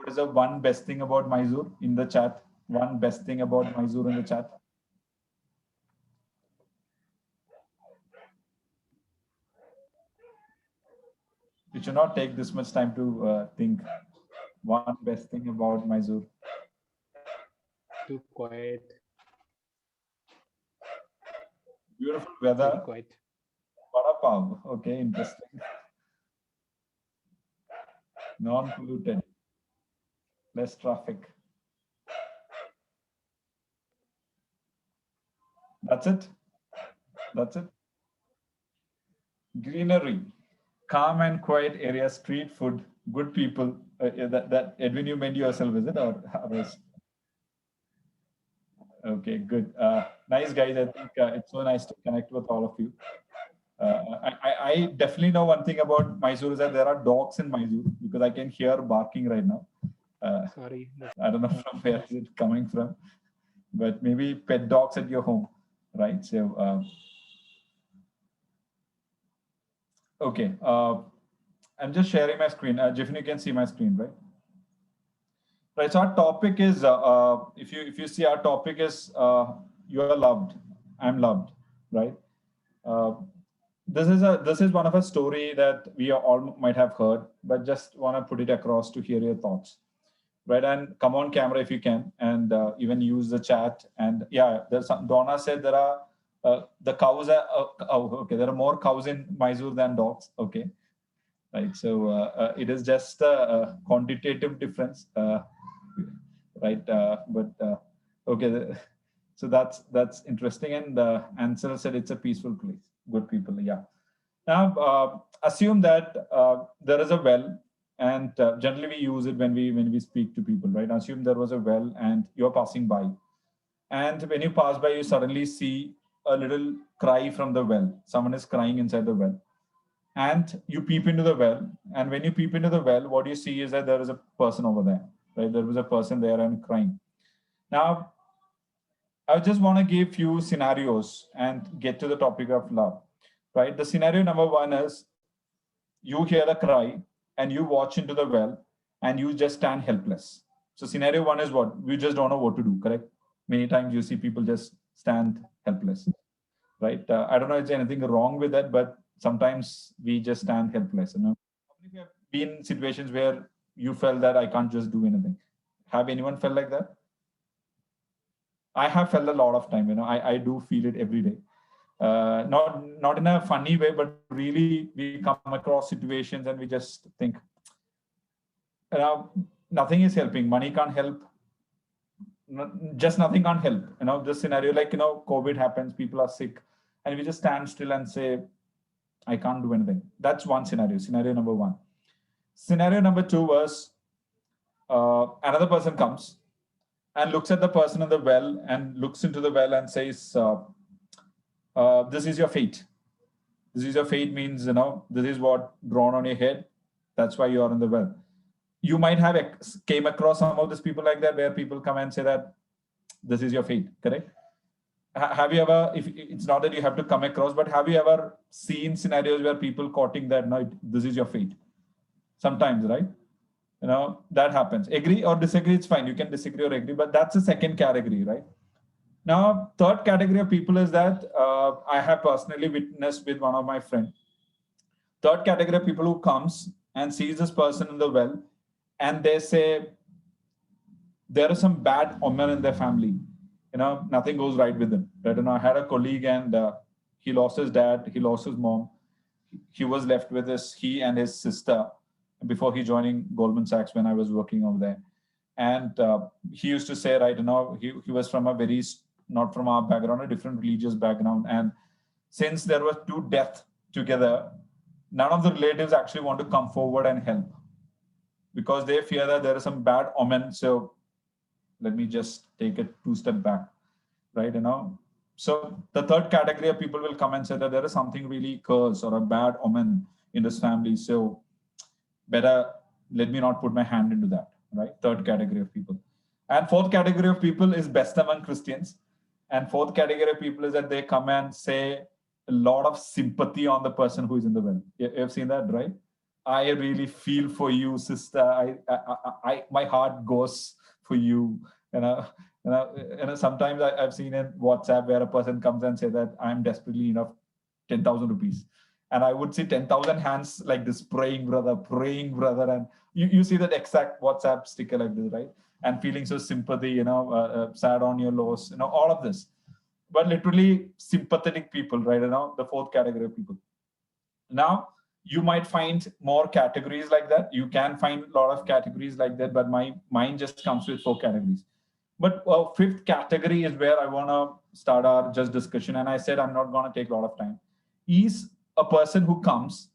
is the one best thing about Mysore in the chat? One best thing about Mysore in the chat. You should not take this much time to think. One best thing about Mysore. Too quiet. Beautiful Very weather. quiet. Vada pav. Okay, interesting. Non-polluted. Less traffic. That's it. That's it. Greenery. Calm and quiet area, street food, good people. That Edwin, you meant yourself, is it, or others? Okay, good. Nice guys. I think it's so nice to connect with all of you. I definitely know one thing about Mysore is that there are dogs in Mysore because I can hear barking right now. Sorry. I don't know from where is it coming from, but maybe pet dogs at your home, right? So, okay. I'm just sharing my screen. Jiffin, you can see my screen, right? Right. So our topic is, if you see, our topic is you are loved, I'm loved, right? Uh, this is one of a story that we all might have heard, but just want to put it across to hear your thoughts, right? And come on camera if you can, and even use the chat. And yeah, there's some, Donna said there are the cows are okay. There are more cows in Mysore than dogs. Okay, right. So it is just a quantitative difference. Right? Okay, so that's interesting. And Ansel said it's a peaceful place, good people. Yeah. Now assume that there is a well, and generally we use it when we speak to people, right? Assume there was a well, and you're passing by, and when you pass by, you suddenly see a little cry from the well. Someone is crying inside the well, and you peep into the well. And when you peep into the well, what you see is that there is a person over there, right? There was a person there and crying. Now, I just want to give few scenarios and get to the topic of love, right? The scenario number one is you hear the cry and you watch into the well and you just stand helpless. So scenario one is what? We just don't know what to do, correct? Many times you see people just stand helpless, right? I don't know if there's anything wrong with that, but sometimes we just stand helpless. You know, how many of you have been in situations where you felt that I can't just do anything? Have anyone felt like that? I have felt a lot of time. You know, I do feel it every day. Not in a funny way, but really we come across situations and we just think, you know, nothing is helping. Money can't help. Just nothing can't help. You know, this scenario, like, you know, COVID happens, people are sick, and we just stand still and say, I can't do anything. That's one scenario. Scenario number one. Scenario number two was another person comes and looks at the person in the well and looks into the well and says, this is your fate. This is your fate means, you know, this is what drawn on your head. That's why you are in the well. You might have came across some of these people like that, where people come and say that this is your fate, correct? Have you ever, if it's not that you have to come across, but have you ever seen scenarios where people quoting that, no, this is your fate? Sometimes, right? You know, that happens. Agree or disagree, it's fine. You can disagree or agree, but that's the second category, right? Now, third category of people is that I have personally witnessed with one of my friends. Third category of people who comes and sees this person in the well, and they say there is some bad omen in their family. You know, nothing goes right with them. Right? You know, I had a colleague and he lost his dad, he lost his mom. He was left with he and his sister before he joining Goldman Sachs when I was working over there. And he used to say, right, you know, he was from a very, not from our background, a different religious background. And since there were two deaths together, none of the relatives actually want to come forward and help because they fear that there is some bad omen. So let me just take it two step back, right? You know, so the third category of people will come and say that there is something really cursed or a bad omen in this family. So better let me not put my hand into that, right? Third category of people. And fourth category of people is best among Christians. And fourth category of people is that they come and say a lot of sympathy on the person who is in the well. You have seen that, right? I really feel for you, sister. My heart goes for you. You know, sometimes I've seen in WhatsApp where a person comes and say that I'm desperately enough 10,000 rupees. And I would see 10,000 hands like this praying, brother. And you see that exact WhatsApp sticker like this, right? And feeling so sympathy, sad on your loss, all of this. But literally sympathetic people, right? The fourth category of people. Now, you might find more categories like that. You can find a lot of categories like that, but my mind just comes with four categories. But fifth category is where I want to start our just discussion. And I said I'm not going to take a lot of time. Is a person who comes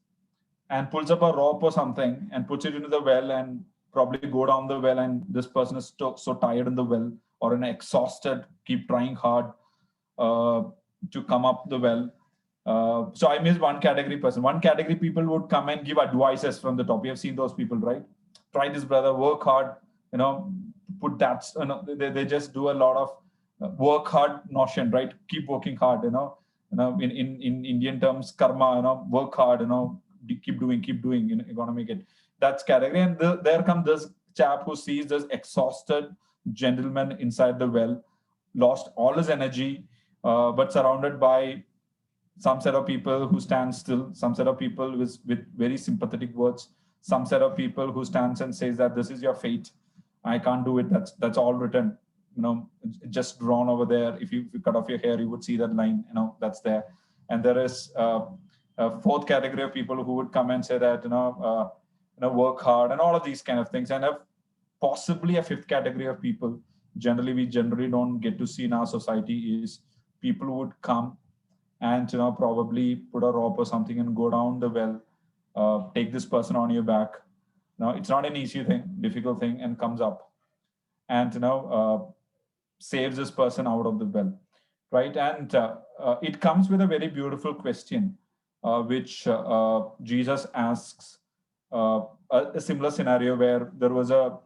and pulls up a rope or something and puts it into the well and probably go down the well, and this person is so tired in the well or exhausted, keep trying hard uh, to come up the well. So I miss one category person. One category people would come and give advices from the top. You have seen those people, right? Try this, brother. Work hard. Put that. They just do a lot of work hard notion, right? Keep working hard. In Indian terms, karma. Work hard. Keep doing. You're gonna make it. That's category. And there comes this chap who sees this exhausted gentleman inside the well, lost all his energy, but surrounded by some set of people who stand still, some set of people with very sympathetic words, some set of people who stands and says that this is your fate. I can't do it. That's all written. Just drawn over there. If you cut off your hair, you would see that line. That's there. And there is a fourth category of people who would come and say that work hard and all of these kind of things. And possibly a fifth category of people. We generally don't get to see in our society is people who would come and probably put a rope or something and go down the well, take this person on your back. It's not an easy thing, difficult thing, and comes up and saves this person out of the well, right? And it comes with a very beautiful question, which Jesus asks. A similar scenario where there was a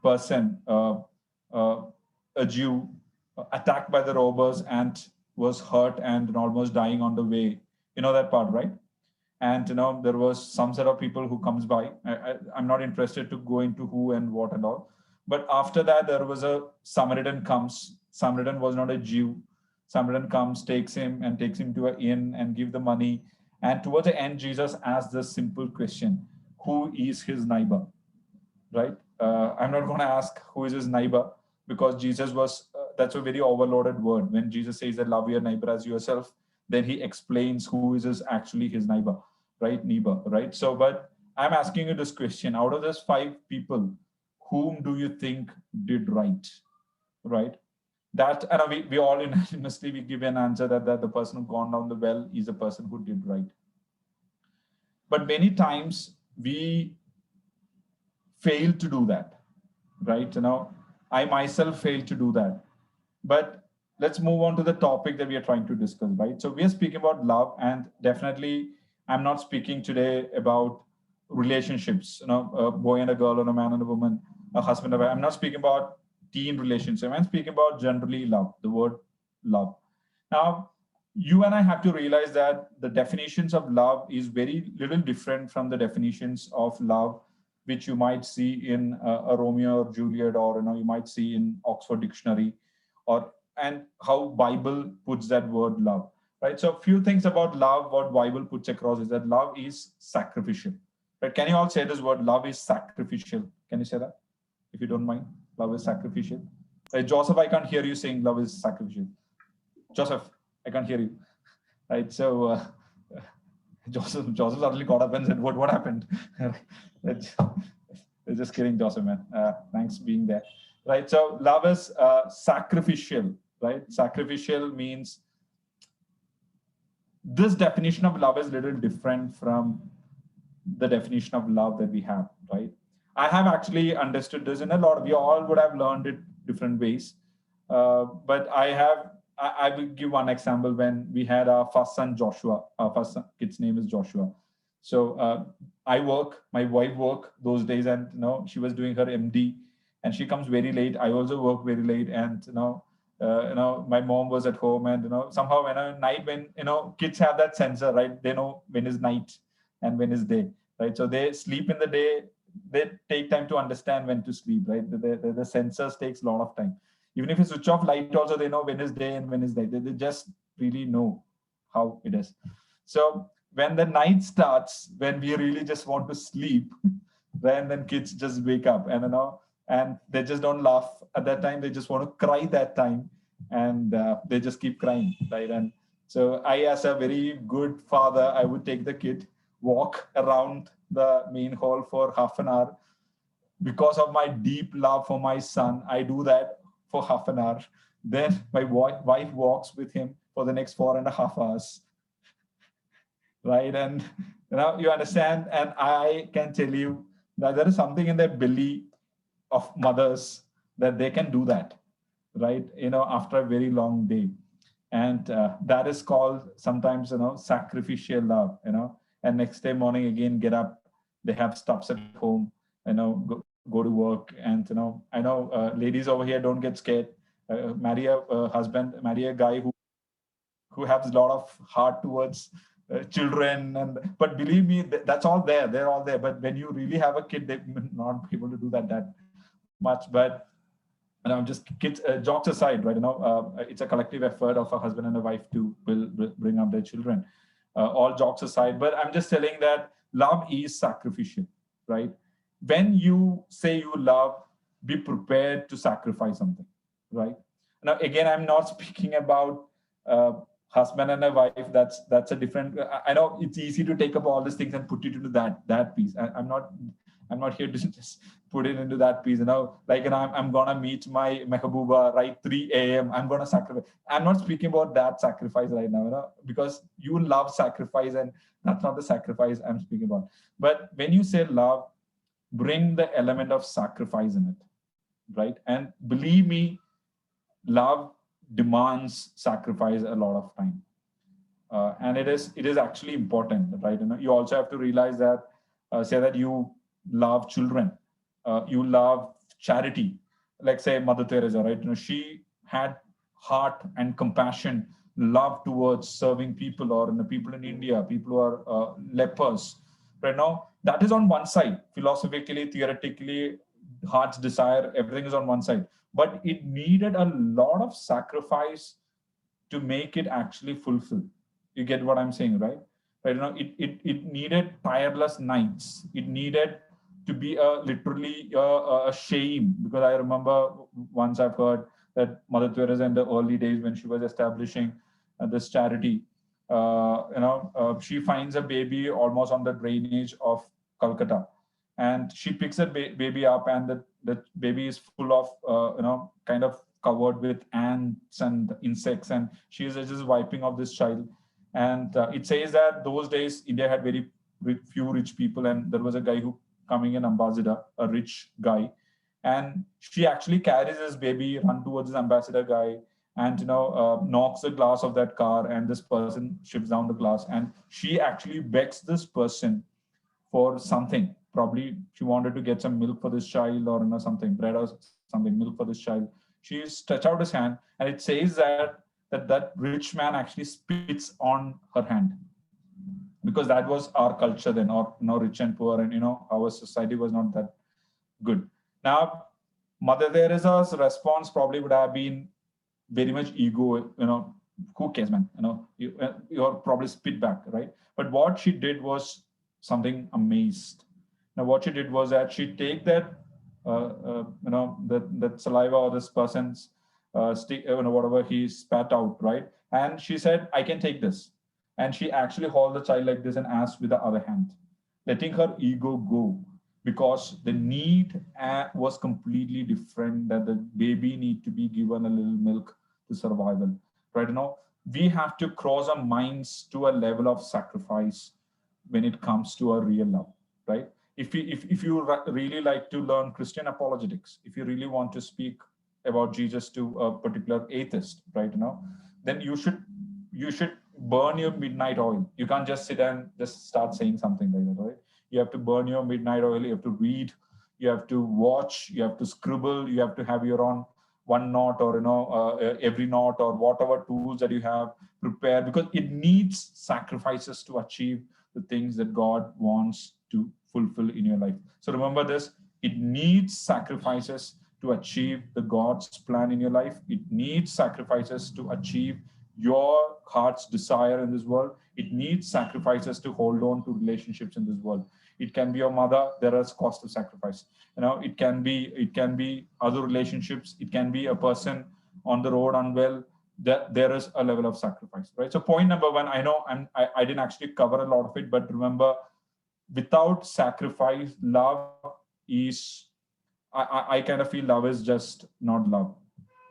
person, a Jew, attacked by the robbers and was hurt and almost dying on the way. You know that part, right? And there was some set of people who comes by. I'm not interested to go into who and what and all. But after that, there was a Samaritan comes. Samaritan was not a Jew. Samaritan comes, takes him to an inn and give the money. And towards the end, Jesus asked this simple question: who is his neighbor? Right? I'm not going to ask who is his neighbor, because Jesus was, that's a very overloaded word. When Jesus says that love your neighbor as yourself, then he explains who is actually his neighbor, right? Neighbor, right? So, but I'm asking you this question: out of those five people, whom do you think did right? Right? That, and we all unanimously we give an answer that the person who gone down the well is the person who did right. But many times we fail to do that, right? I myself failed to do that. But let's move on to the topic that we are trying to discuss, right? So we are speaking about love, and definitely I'm not speaking today about relationships, a boy and a girl, or a man and a woman, a husband and a wife. I'm not speaking about teen relationship. I'm speaking about generally love, the word love. Now, you and I have to realize that the definitions of love is very little different from the definitions of love which you might see in a Romeo or Juliet, or you might see in Oxford Dictionary, or and how Bible puts that word love, right? So a few things about love, what Bible puts across is that love is sacrificial, right? Can you all say this word? Love is sacrificial. Can you say that, if you don't mind? Love is sacrificial. Right, Joseph, I can't hear you saying love is sacrificial. Joseph, I can't hear you. Right, so Joseph suddenly caught up and said, "What happened?" Just kidding, Joseph, man. Thanks for being there. Right, so love is sacrificial. Right, sacrificial means this definition of love is a little different from the definition of love that we have. Right, I have actually understood this in a lot of, we all would have learned it different ways. But I will give one example. When we had our first son, Joshua, our first kid's name is Joshua. So I work, my wife work those days, and she was doing her MD, and she comes very late. I also work very late, and My mom was at home, and somehow when at night, when kids have that sensor, right? They know when is night and when is day, right? So they sleep in the day. They take time to understand when to sleep, right? The sensors takes a lot of time. Even if you switch off light, also they know when is day and when is night. They just really know how it is. So when the night starts, when we really just want to sleep, then kids just wake up, and they just don't laugh at that time. They just want to cry that time, and they just keep crying, right? And so I, as a very good father, I would take the kid, walk around the main hall for half an hour. Because of my deep love for my son, I do that for half an hour. Then my wife walks with him for the next 4.5 hours, right? And you understand, and I can tell you that there is something in the belly of mothers that they can do that, right? After a very long day. And that is called sometimes, sacrificial love, and next day morning again, get up, they have stuffs at home, go to work. And I know ladies over here, don't get scared. Marry a husband, marry a guy who has a lot of heart towards children. And but believe me, that's all there, they're all there. But when you really have a kid, they may not be able to do that much. But just kids, jokes aside, right? It's a collective effort of a husband and a wife to bring up their children. All jokes aside, but I'm just telling that love is sacrificial, right? When you say you love, be prepared to sacrifice something, right? Now, again, I'm not speaking about uh, husband and a wife. That's a different. I know it's easy to take up all these things and put it into that piece. I'm not here to just put it into that piece. Like, I'm gonna meet my Mehbooba right 3 a.m. I'm gonna sacrifice. I'm not speaking about that sacrifice right now, because you love sacrifice, and that's not the sacrifice I'm speaking about. But when you say love, bring the element of sacrifice in it, right? And believe me, love demands sacrifice a lot of time. And it is actually important, right? You also have to realize that, say that you love children, you love charity, like say Mother Teresa, right? She had heart and compassion, love towards serving people, or people in India, people who are lepers. Right now, that is on one side. Philosophically, theoretically, heart's desire, everything is on one side. But it needed a lot of sacrifice to make it actually fulfill. You get what I'm saying, right? Right. It needed tireless nights. It needed to be literally a shame, because I remember once I've heard that Mother Teresa in the early days when she was establishing this charity, she finds a baby almost on the drainage of Calcutta, and she picks that baby up, and the baby is full of kind of covered with ants and insects, and she is just wiping off this child. And it says that those days India had very few rich people, and there was a guy who coming an ambassador, a rich guy, and she actually carries this baby, run towards this ambassador guy, and knocks the glass of that car, and this person shifts down the glass, and she actually begs this person for something. Probably she wanted to get some milk for this child, or something, bread or something, milk for this child. She stretch out his hand, and it says that rich man actually spits on her hand, because that was our culture then, or rich and poor, and our society was not that good. Now, Mother Teresa's response probably would have been very much ego, who cares, man? You're probably spit back, right? But what she did was something amazed. Now, what she did was that she take that, that saliva, or this person's stick, whatever he spat out, right? And she said, "I can take this." And she actually held the child like this and asked with the other hand, letting her ego go, because the need was completely different. That the baby need to be given a little milk to survival, right? We have to cross our minds to a level of sacrifice when it comes to a real love, right? If you really like to learn Christian apologetics, if you really want to speak about Jesus to a particular atheist, right? Then you should burn your midnight oil. You can't just sit and just start saying something like that, right? You have to burn your midnight oil. You have to read. You have to watch. You have to scribble. You have to have your own one knot, or every knot, or whatever tools that you have prepared, because it needs sacrifices to achieve the things that God wants to fulfill in your life. So remember this: it needs sacrifices to achieve the God's plan in your life. It needs sacrifices to achieve your heart's desire in this world. It needs sacrifices to hold on to relationships in this world. It can be your mother. There is cost of sacrifice. It can be other relationships. It can be a person on the road unwell. That there is a level of sacrifice, right? So point number one, I know I didn't actually cover a lot of it, but remember, without sacrifice, love is, I kind of feel love is just not love,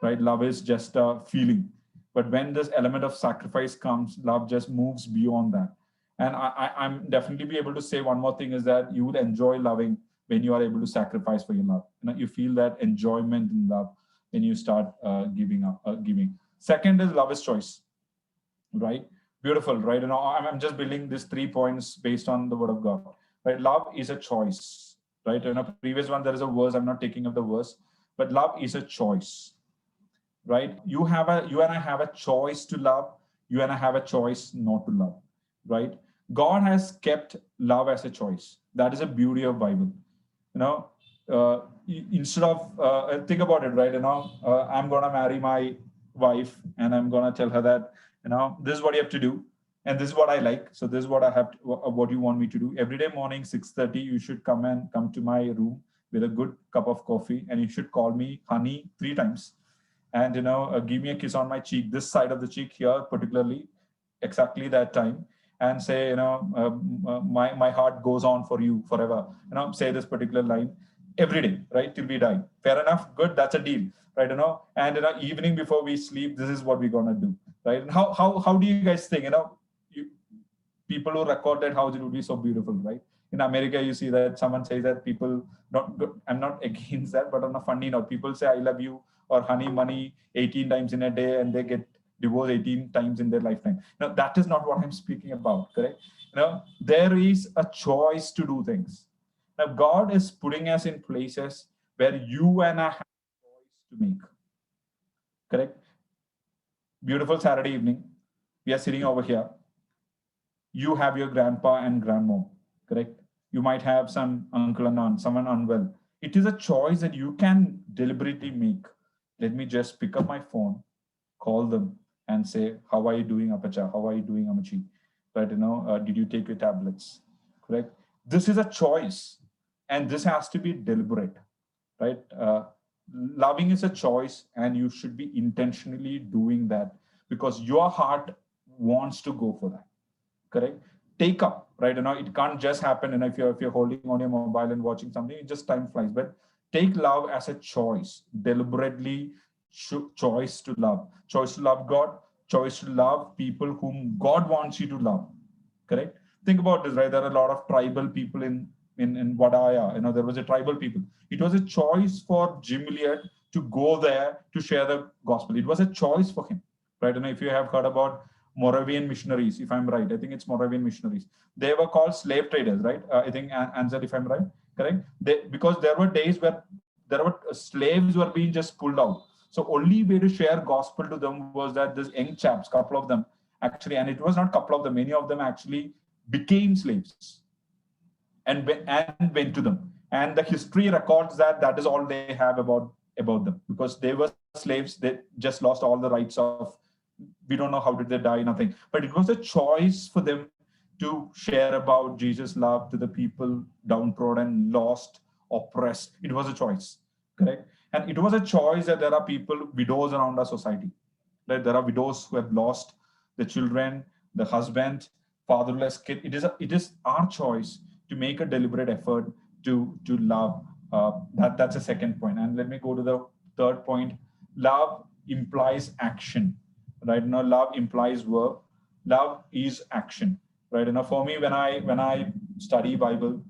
right? Love is just a feeling. But when this element of sacrifice comes, love just moves beyond that. And I'm definitely be able to say one more thing is that you would enjoy loving when you are able to sacrifice for your love. You feel that enjoyment in love when you start giving. Second is love is choice, right? Beautiful, right? I'm just building these 3 points based on the word of God, right? Love is a choice, right? In a previous one, there is a verse. I'm not taking up the verse, but love is a choice, right? You and I have a choice to love. You and I have a choice not to love, right? God has kept love as a choice. That is the beauty of Bible. You know, Instead of think about it, right? I'm gonna marry my wife, and I'm gonna tell her that this is what you have to do, and this is what I like. So this is what I have to, what you want me to do. Every day morning 6:30, you should come to my room with a good cup of coffee, and you should call me honey 3 times, and give me a kiss on my cheek, this side of the cheek here particularly, exactly that time, and say, my heart goes on for you forever. Say this particular line every day, right, till we die. Fair enough, good, that's a deal, right? And evening before we sleep, this is what we're gonna do, right? And how do you guys think? You, people who record that house, it would be so beautiful, right? In America, you see that someone says that people not. I'm not against that, but on a funny note, people say "I love you" or "honey, money" 18 times in a day, and they get divorced 18 times in their lifetime. Now, that is not what I'm speaking about, correct? There is a choice to do things. Now, God is putting us in places where you and I have a choice to make, correct? Beautiful Saturday evening, we are sitting over here. You have your grandpa and grandmom, correct? You might have some uncle and aunt, someone unwell. It is a choice that you can deliberately make. Let me just pick up my phone, call them, and say, "How are you doing, Apacha? How are you doing, Amachi? But did you take your tablets?" Correct? This is a choice, and this has to be deliberate, right? Loving is a choice, and you should be intentionally doing that because your heart wants to go for that, correct? Take up, right? It can't just happen. And if you're holding on your mobile and watching something, it just time flies. But take love as a choice, deliberately choice to love God, choice to love people whom God wants you to love, correct? Think about this, right? There are a lot of tribal people in Vadaya. There was a tribal people. It was a choice for Jim Elliot to go there to share the gospel. It was a choice for him, right? If you have heard about Moravian missionaries, if I'm right, I think it's Moravian missionaries. They were called slave traders, right? I think Ansel, if I'm right, correct? Because there were days where there were slaves were being just pulled out. So only way to share gospel to them was that this young chaps, couple of them actually, and it was not couple of them, many of them actually became slaves and went to them. And the history records that that is all they have about them, because they were slaves. They just lost all the rights of, we don't know how did they die, nothing. But it was a choice for them to share about Jesus' love to the people downtrodden, lost, oppressed. It was a choice, correct? And it was a choice that there are people, widows around our society. Right? There are widows who have lost the children, the husband, fatherless kid. It is our choice to make a deliberate effort to love. That's a second point. And let me go to the third point. Love implies action, right? Love implies verb. Love is action, right? For me, when I study Bible,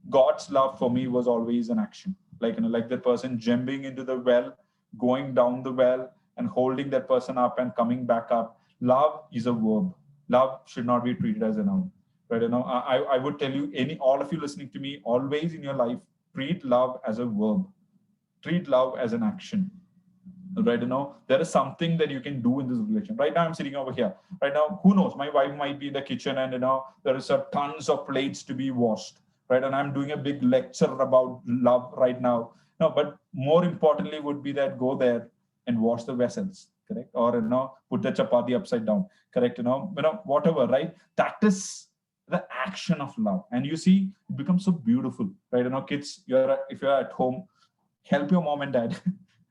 God's love for me was always an action. Like the person jumping into the well, going down the well, and holding that person up and coming back up. Love is a verb. Love should not be treated as a noun, right? I would tell you, all of you listening to me, always in your life, treat love as a verb. Treat love as an action. right? There is something that you can do in this relation. Right now I'm sitting over here. Right now, who knows, my wife might be in the kitchen, and there is a tons of plates to be washed, right? And I'm doing a big lecture about love right now. No, but more importantly would be that go there and wash the vessels, correct? Or put the chapati upside down, correct? Whatever, right? That is the action of love. And you see, it becomes so beautiful, right? Kids, if you're at home, help your mom and dad,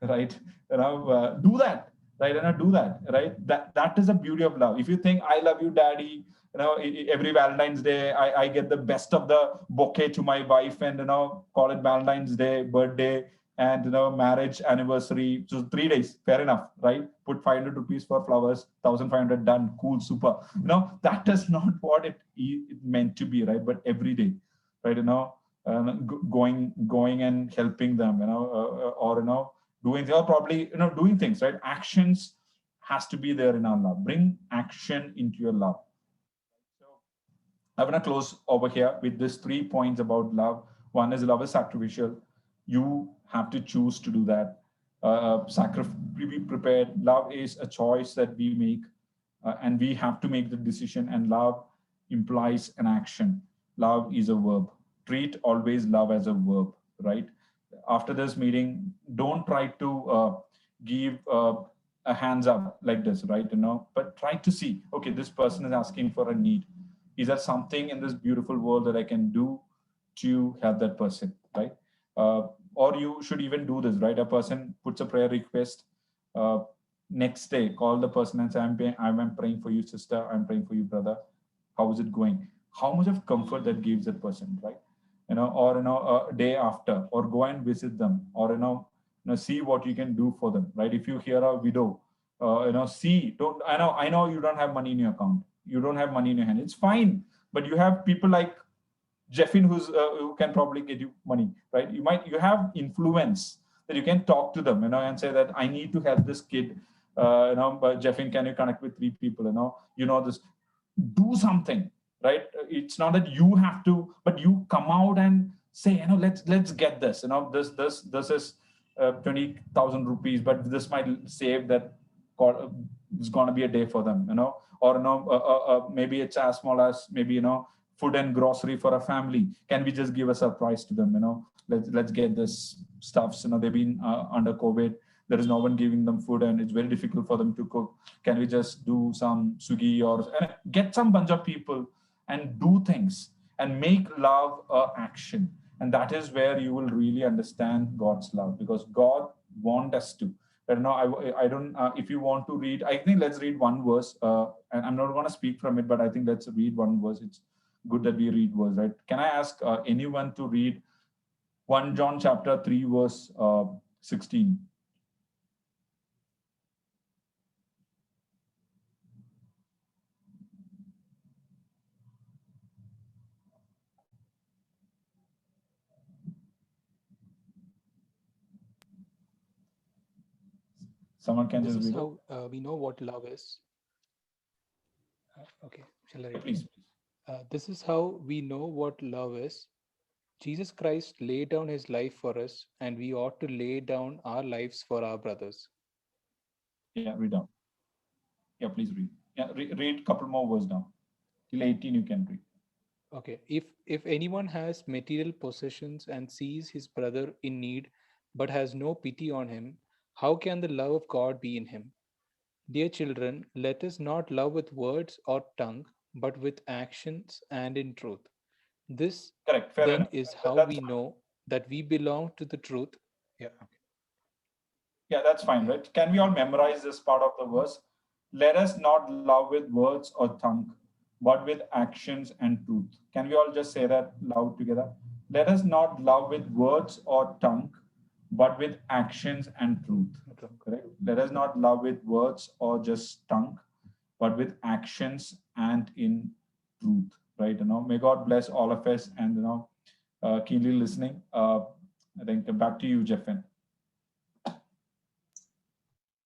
right? Do that, right? Do that, right? That is the beauty of love. If you think I love you, daddy, every Valentine's Day, I get the best of the bouquet to my wife, and call it Valentine's Day, birthday, and marriage anniversary. So 3 days, fair enough, right? Put 500 rupees for flowers, 1,500 done, cool, super. That is not what it meant to be, right? But every day, right? Going and helping them, or doing, or probably doing things, right? Actions has to be there in our love. Bring action into your love. So I'm going to close over here with these 3 points about love. One is love is sacrificial. You have to choose to do that. Be prepared. Love is a choice that we make, and we have to make the decision. And love implies an action. Love is a verb. Treat always love as a verb, right? After this meeting, don't try to give a hands up like this, right? But try to see, okay, this person is asking for a need. Is there something in this beautiful world that I can do to help that person, right? Or you should even do this, right? A person puts a prayer request. Uh, Next day, call the person and say, I'm praying for you, sister. I'm praying for you, brother. How is it going? How much of comfort that gives that person, right? Or a day after, or go and visit them, or see what you can do for them, right? If you hear a widow, see, don't, I know you don't have money in your account, you don't have money in your hand, it's fine, but you have people like Jeffin, who can probably get you money, right? You have influence that you can talk to them, and say that I need to help this kid. But Jeffin, can you connect with 3 people? This. Do something, right? It's not that you have to, but you come out and say, let's get this. This is 20,000 rupees, but this might save that. It's gonna be a day for them, or maybe it's as small as maybe food and grocery for a family. Can we just give a surprise to them? Let's get this stuffs. They've been under COVID. There is no one giving them food, and it's very difficult for them to cook. Can we just do some Swiggy, or get some bunch of people and do things and make love action? And that is where you will really understand God's love, because God wants us to. I don't. If you want to read, I think let's read one verse. And I'm not going to speak from it, but I think let's read one verse. It's good that we read verse, right? Can I ask anyone to read 1 John chapter 3 verse 16? Someone can This just is read it. how we know what love is. Okay, shall I read? Please. This is how we know what love is. Jesus Christ laid down his life for us, and we ought to lay down our lives for our brothers. Yeah, read down. Yeah, please read. Yeah, read a couple more words down. Till 18 you can read. Okay, if anyone has material possessions and sees his brother in need but has no pity on him, how can the love of God be in him? Dear children, let us not love with words or tongue, but with actions and in truth. This Correct, fair then enough. is how That's we fine. know that we belong to the truth. Yeah, okay. Yeah, that's fine, Yeah. right? Can we all memorize this part of the verse? Let us not love with words or tongue, but with actions and truth. Can we all just say that loud together? Let us not love with words or tongue, but with actions and truth. Correct? Let us not love with words or just tongue, but with actions and in truth. Right? May God bless all of us, and keenly listening. I think back to you, Jeffin.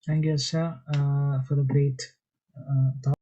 Thank you, Asha, for the great thought.